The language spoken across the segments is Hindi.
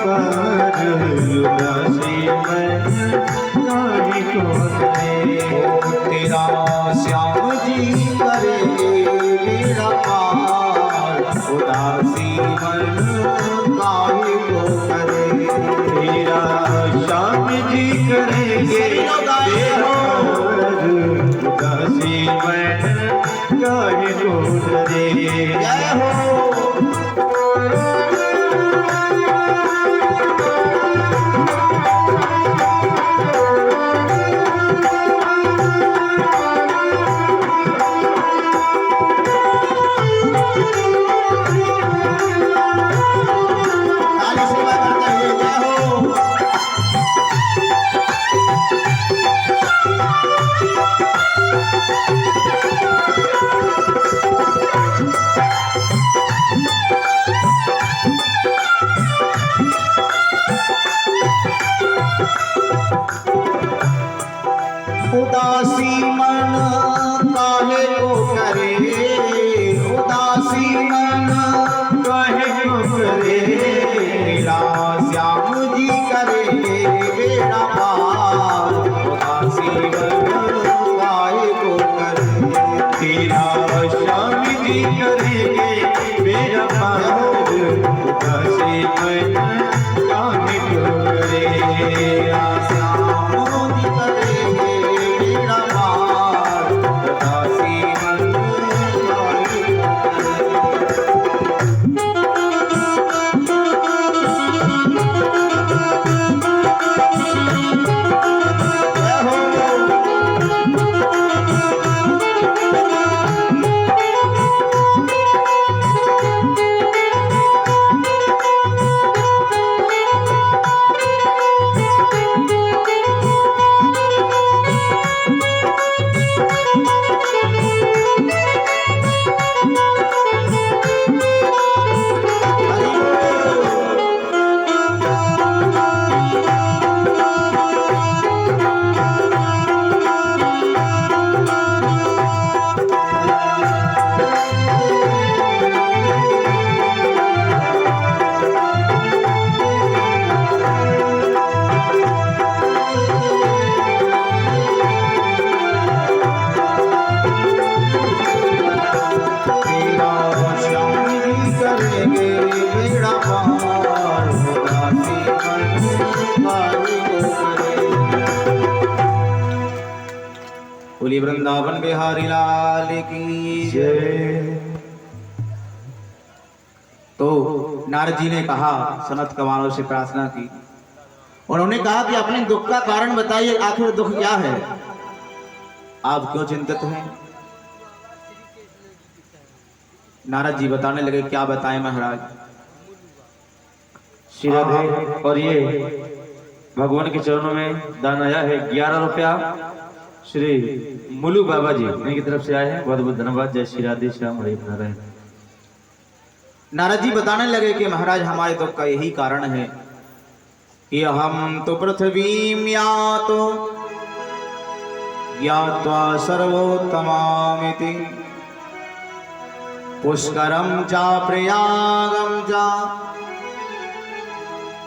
पर उदासी मन काहे को करे। तेरा श्याम जी करेंगे बेड़ा पार, उदासी मन काहे को करे। तेरा श्याम जी करेंगे बेड़ा पार, उदासी मन काहे को करे। जय हो। उदासी मन काहे को करे, उदासी मन काहे को करे। तेरा श्याम जी करेंगे बेड़ा पार, उदासी मन काहे को करे। तेरा श्याम जी करेंगे बेड़ा पार, उदासी मन काहे को करे। तेरा श्याम जी करेंगे बेड़ा पार, उदासी मन काहे बोली वृंदावन बिहारी लाल की जय। तो नारद जी ने कहा, सनत कुमारों से प्रार्थना की। उन्होंने कहा कि अपने दुख का कारण बताइए, आखिर दुख क्या है, आप क्यों चिंतित हैं। नारद जी बताने लगे, क्या बताएं महाराज। श्री राधे। और ये भगवान के चरणों में दान आया है 11 रुपया, श्री मुलू बाबा जी उनकी तरफ से आए हैं, बहुत बहुत धन्यवाद। जय श्री राधे श्याम हरे नारायण। नारद जी बताने लगे कि महाराज हमारे दुख का यही कारण है कि हम तो पृथ्वी यातो ज्ञात्वा सर्वोत्तमामिति, पुष्करम चा प्रयागम चा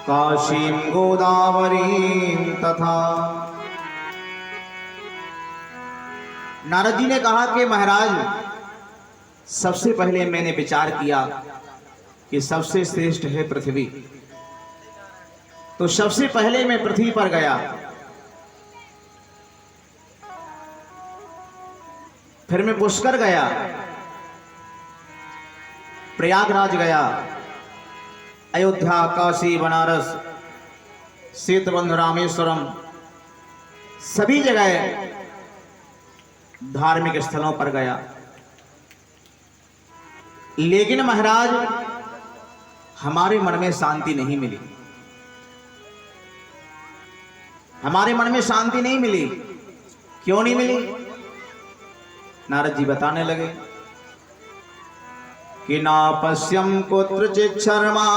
काशीं गोदावरीं तथा। नारद जी ने कहा कि महाराज सबसे पहले मैंने विचार किया कि सबसे श्रेष्ठ है पृथ्वी, तो सबसे पहले मैं पृथ्वी पर गया, फिर मैं पुष्कर गया, प्रयागराज गया, अयोध्या, काशी, बनारस, सेतुबंध, रामेश्वरम, सभी जगह धार्मिक स्थलों पर गया। लेकिन महाराज हमारे मन में शांति नहीं मिली, हमारे मन में शांति नहीं मिली। क्यों नहीं मिली? नारद जी बताने लगे कि ना पश्यम कुत्रचित् शर्मा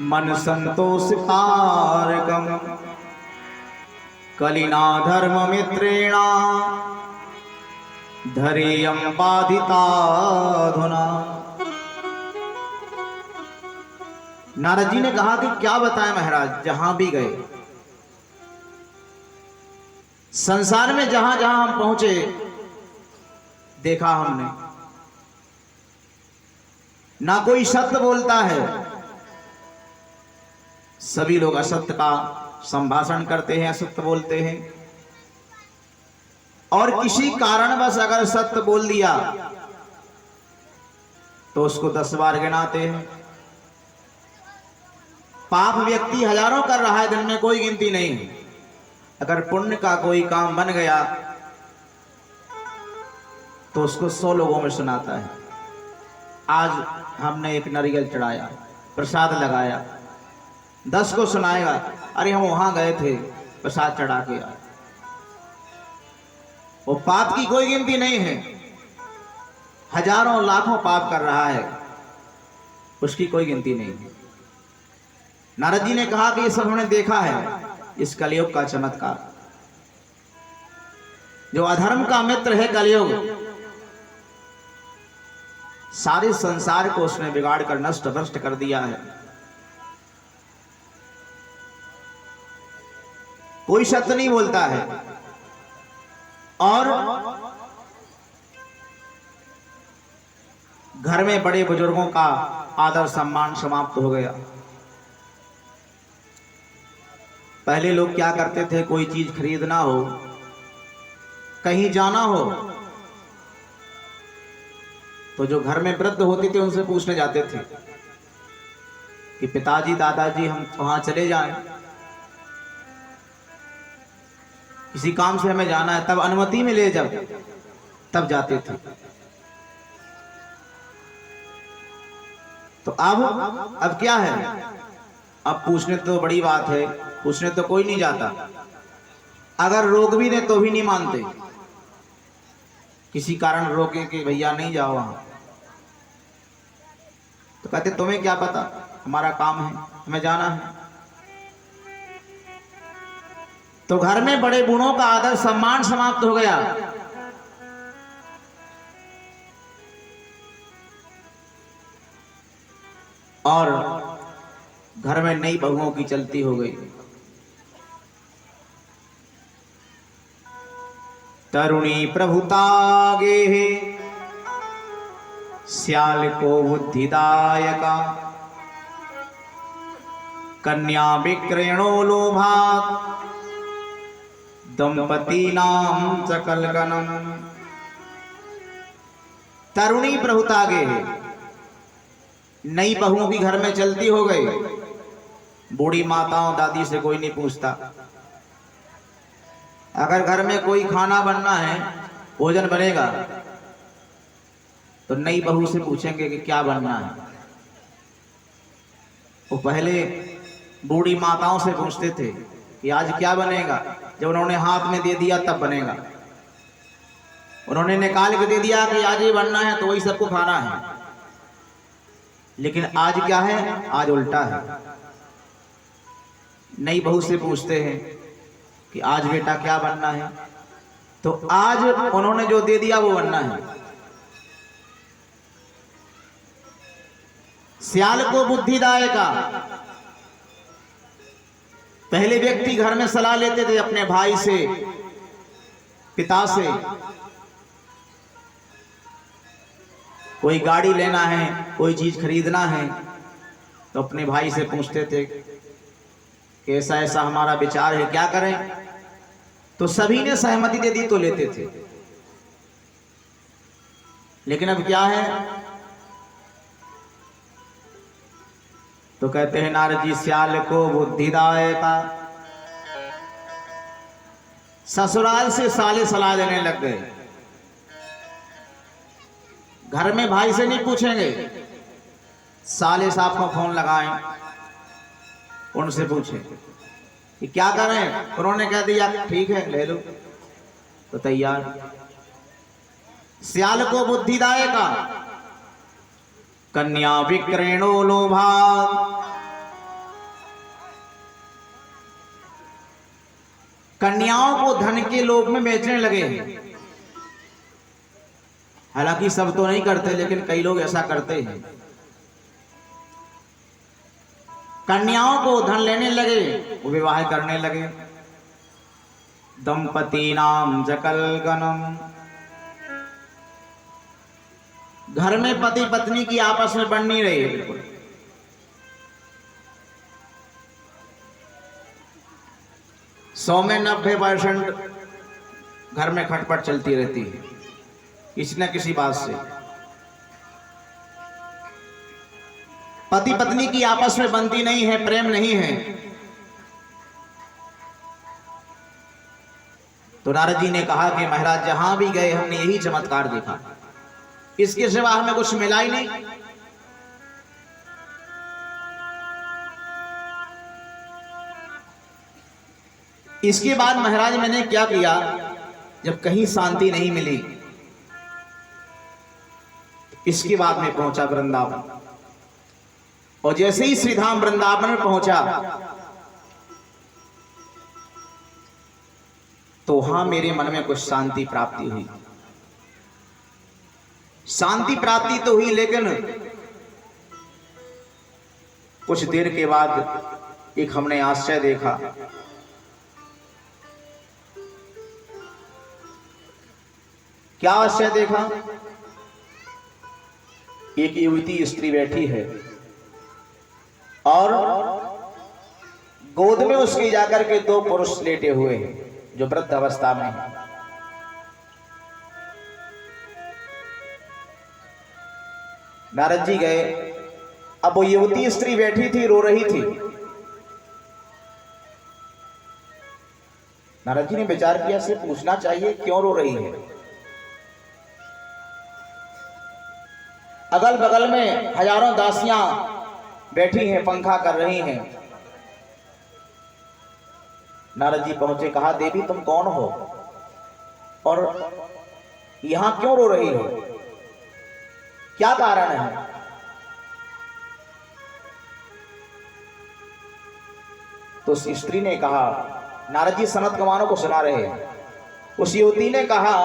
मन संतोष कारकम कलिना धर्म मित्रेणा धरेयं बाधिताधुना। नारद जी ने कहा कि क्या बताएं महाराज, जहां भी गए, संसार में जहां जहां हम पहुंचे, देखा हमने ना कोई सत्य बोलता है, सभी लोग असत्य का संभाषण करते हैं, असत्य बोलते हैं। और किसी कारणवश अगर सत्य बोल दिया तो उसको 10 बार गिनाते हैं। पाप व्यक्ति हजारों कर रहा है, दिन में कोई गिनती नहीं है। अगर पुण्य का कोई काम बन गया तो उसको 100 लोगों में सुनाता है। आज हमने एक नारियल चढ़ाया, प्रसाद लगाया, 10 को सुनाएगा, अरे हम वहां गए थे, प्रसाद चढ़ा के आए। वो पाप की कोई गिनती नहीं है, हजारों लाखों पाप कर रहा है, उसकी कोई गिनती नहीं है। नारद जी ने कहा कि ये सब हमने देखा है, इस कलयुग का चमत्कार। जो अधर्म का मित्र है कलयुग, सारे संसार को उसने बिगाड़ कर नष्ट भ्रष्ट कर दिया है। कोई सत्य नहीं बोलता है और घर में बड़े बुजुर्गों का आदर सम्मान समाप्त हो गया। पहले लोग क्या करते थे, कोई चीज खरीदना हो, कहीं जाना हो, तो जो घर में वृद्ध होते थे उनसे पूछने जाते थे कि पिताजी दादाजी हम वहां चले जाएं, किसी काम से हमें जाना है, तब अनुमति मिले जब तब जाते थे। तो अब क्या है, अब पूछने तो बड़ी बात है, पूछने तो कोई नहीं जाता। अगर रोक भी दे तो भी नहीं मानते, किसी कारण रोके कि भैया नहीं जाओ वहां, तो कहते तुम्हें क्या पता, हमारा काम है, हमें जाना है। तो घर में बड़े बूढ़ों का आदर सम्मान समाप्त हो गया। और घर में नई बहुओं की चलती हो गई। तरुणी प्रभुतागे श्याल को बुद्धिदायका, कन्या विक्रयणो लोभात् दंपति नाम सकलगनम। तरुणी प्रभुतागे, नई बहुओं की घर में चलती हो गई। बूढ़ी माताओं दादी से कोई नहीं पूछता। अगर घर में कोई खाना बनना है, भोजन बनेगा, तो नई बहू से पूछेंगे कि क्या बनना है। वो पहले बूढ़ी माताओं से पूछते थे कि आज क्या बनेगा, जब उन्होंने हाथ में दे दिया तब बनेगा। उन्होंने निकाल के दे दिया कि आज ये बनना है तो वही सबको खाना है। लेकिन आज क्या है, आज उल्टा है। नई बहू से पूछते हैं कि आज बेटा क्या बनना है, तो आज उन्होंने जो दे दिया वो बनना है। श्याल को बुद्धिदायका, पहले व्यक्ति घर में सलाह लेते थे अपने भाई से, पिता से। कोई गाड़ी लेना है, कोई चीज खरीदना है, तो अपने भाई से पूछते थे कि ऐसा ऐसा हमारा विचार है, क्या करें। तो सभी ने सहमति दे दी तो लेते थे। लेकिन अब क्या है, तो कहते हैं नारद जी, श्याल को बुद्धिदायका, ससुराल से साले सलाह देने लग गए। घर में भाई से नहीं पूछेंगे, साले साहब को फोन लगाएं, उनसे पूछें कि क्या करें। उन्होंने कह दिया ठीक है ले लो, तो तैयार। श्याल को बुद्धिदायका, कन्या विक्रयणो लोभात्, कन्याओं को धन के लोभ में बेचने लगे। हालांकि सब तो नहीं करते, लेकिन कई लोग ऐसा करते हैं। कन्याओं को धन लेने लगे, वो विवाह करने लगे। दंपति नाम जकल गणम, घर में पति पत्नी की आपस में बन नहीं रही है बिल्कुल। 100 में 90% घर में खटपट चलती रहती है किसी न किसी बात से। पति पत्नी की आपस में बनती नहीं है, प्रेम नहीं है। तो नारद जी ने कहा कि महाराज जहां भी गए हमने यही चमत्कार देखा, इसके सिवा हमें कुछ मिला ही नहीं। इसके बाद महाराज मैंने क्या किया, जब कहीं शांति नहीं मिली, इसके बाद मैं पहुंचा वृंदावन। और जैसे ही श्रीधाम वृंदावन में पहुंचा तो वहां मेरे मन में कुछ शांति प्राप्ति हुई। शांति प्राप्ति तो हुई, लेकिन कुछ देर के बाद एक हमने आश्चर्य देखा। क्या आश्चर्य देखा? एक युवती स्त्री बैठी है और गोद में उसके जाकर के 2 पुरुष लेटे हुए हैं जो वृद्ध अवस्था में है। नारद जी गए। अब वो युवती स्त्री बैठी थी, रो रही थी। नारद जी ने विचार किया, से पूछना चाहिए क्यों रो रही है। अगल बगल में हजारों दासियां बैठी हैं, पंखा कर रही हैं। नारद जी पहुंचे, कहा देवी तुम कौन हो और यहां क्यों रो रही हो, क्या कारण है? तो उस स्त्री ने कहा, नारद जी सनत कुमारों को सुना रहे हैं। उस युवती ने कहा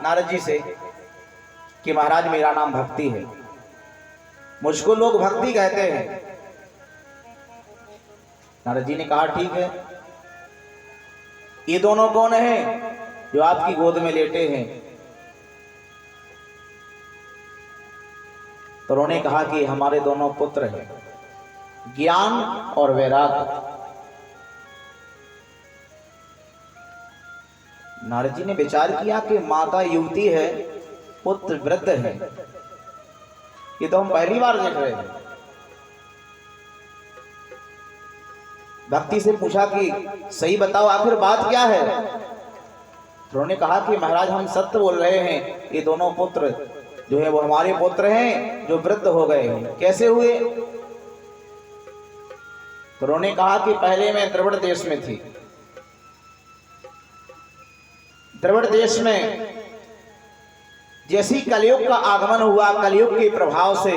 नारद जी से कि महाराज मेरा नाम भक्ति है, मुझको लोग भक्ति कहते हैं। नारद जी ने कहा ठीक है, ये दोनों कौन हैं जो आपकी गोद में लेटे हैं? तो उन्होंने कहा कि हमारे दोनों पुत्र हैं, ज्ञान और वैराग्य। नारद जी ने विचार किया कि माता युवती है, पुत्र वृद्ध है, ये तो हम पहली बार देख रहे हैं। भक्ति से पूछा कि सही बताओ आखिर बात क्या है? उन्होंने कहा कि महाराज हम सत्य बोल रहे हैं, ये दोनों पुत्र जो है वो हमारे पुत्र हैं जो वृद्ध हो गए हैं। कैसे हुए? तो उन्होंने कहा कि पहले मैं द्रविड़ देश में थी। द्रविड़ देश में जैसी कलयुग का आगमन हुआ, कलयुग के प्रभाव से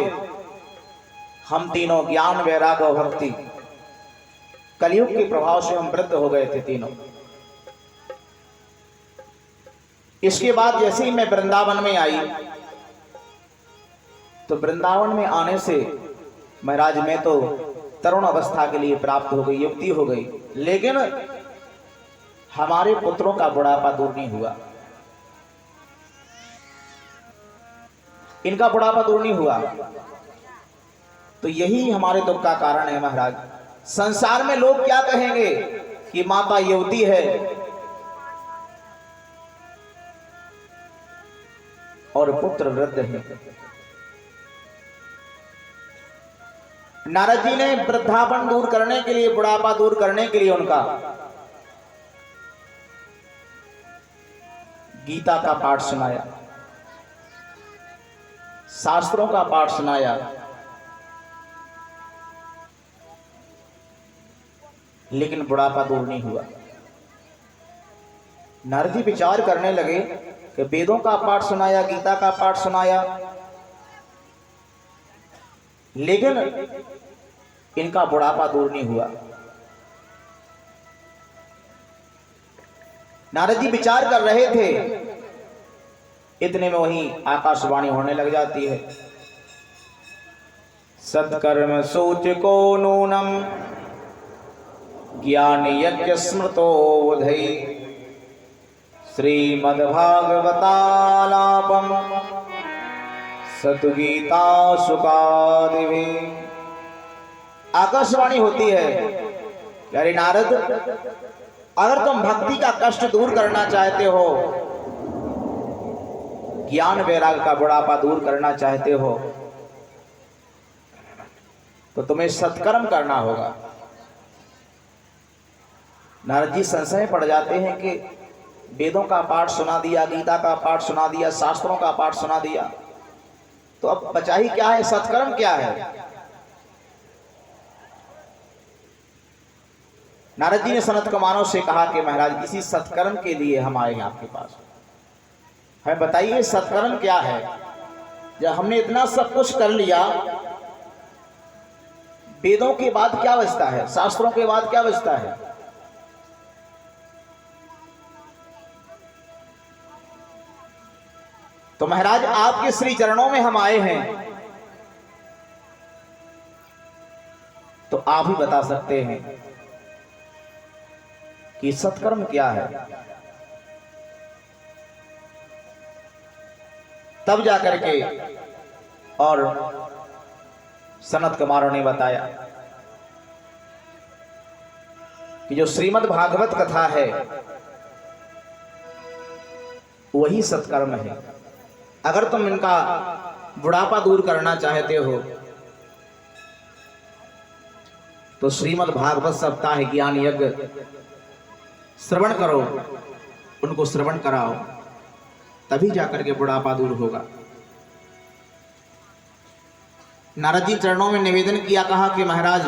हम तीनों ज्ञान वैराग्य और भक्ति, कलयुग के प्रभाव से हम वृद्ध हो गए थे तीनों। इसके बाद जैसे ही मैं वृंदावन में आई, तो वृंदावन में आने से महाराज मैं तो तरुण अवस्था के लिए प्राप्त हो गई, युवती हो गई, लेकिन हमारे पुत्रों का बुढ़ापा दूर नहीं हुआ। इनका बुढ़ापा दूर नहीं हुआ। तो यही हमारे दुख का कारण है महाराज। संसार में लोग क्या कहेंगे कि माता युवती है और पुत्र वृद्ध है। नारद जी ने वृद्धापन दूर करने के लिए, बुढ़ापा दूर करने के लिए उनका गीता का पाठ सुनाया, शास्त्रों का पाठ सुनाया, लेकिन बुढ़ापा दूर नहीं हुआ। नारद जी विचार करने लगे कि वेदों का पाठ सुनाया, गीता का पाठ सुनाया, लेकिन इनका बुढ़ापा दूर नहीं हुआ। नारद जी विचार कर रहे थे, इतने में वहीं आकाशवाणी होने लग जाती है। सत्कर्म सोच को नूनम ज्ञान यज्ञ स्मृतो बुधै श्रीमद्भागवतालापम सतुगीता सुकादिभि। आकाशवाणी होती है, यारे नारद, अगर तुम भक्ति का कष्ट दूर करना चाहते हो, ज्ञान वैराग का बुढ़ापा दूर करना चाहते हो, तो तुम्हें सत्कर्म करना होगा। नारद जी संशय पड़ जाते हैं कि वेदों का पाठ सुना दिया, गीता का पाठ सुना दिया, शास्त्रों का पाठ सुना दिया, तो अब बचा ही क्या है? सत्कर्म क्या है? नारद जी ने सनत कुमारों से कहा कि महाराज, किसी सत्कर्म के लिए हम आए हैं आपके पास, हमें बताइए सत्कर्म क्या है। जब हमने इतना सब कुछ कर लिया, वेदों के बाद क्या बचता है? शास्त्रों के बाद क्या बचता है? तो महाराज, आपके श्री चरणों में हम आए हैं, तो आप ही बता सकते हैं कि सत्कर्म क्या है। तब जाकर के और सनत कुमारों ने बताया कि जो श्रीमद् भागवत कथा है वही सत्कर्म है। अगर तुम इनका बुढ़ापा दूर करना चाहते हो तो श्रीमद् भागवत सप्ताह ज्ञान यज्ञ श्रवण करो, उनको श्रवण कराओ, तभी जाकर के बुढ़ापा दूर होगा। नारद जी चरणों में निवेदन किया, कहा कि महाराज,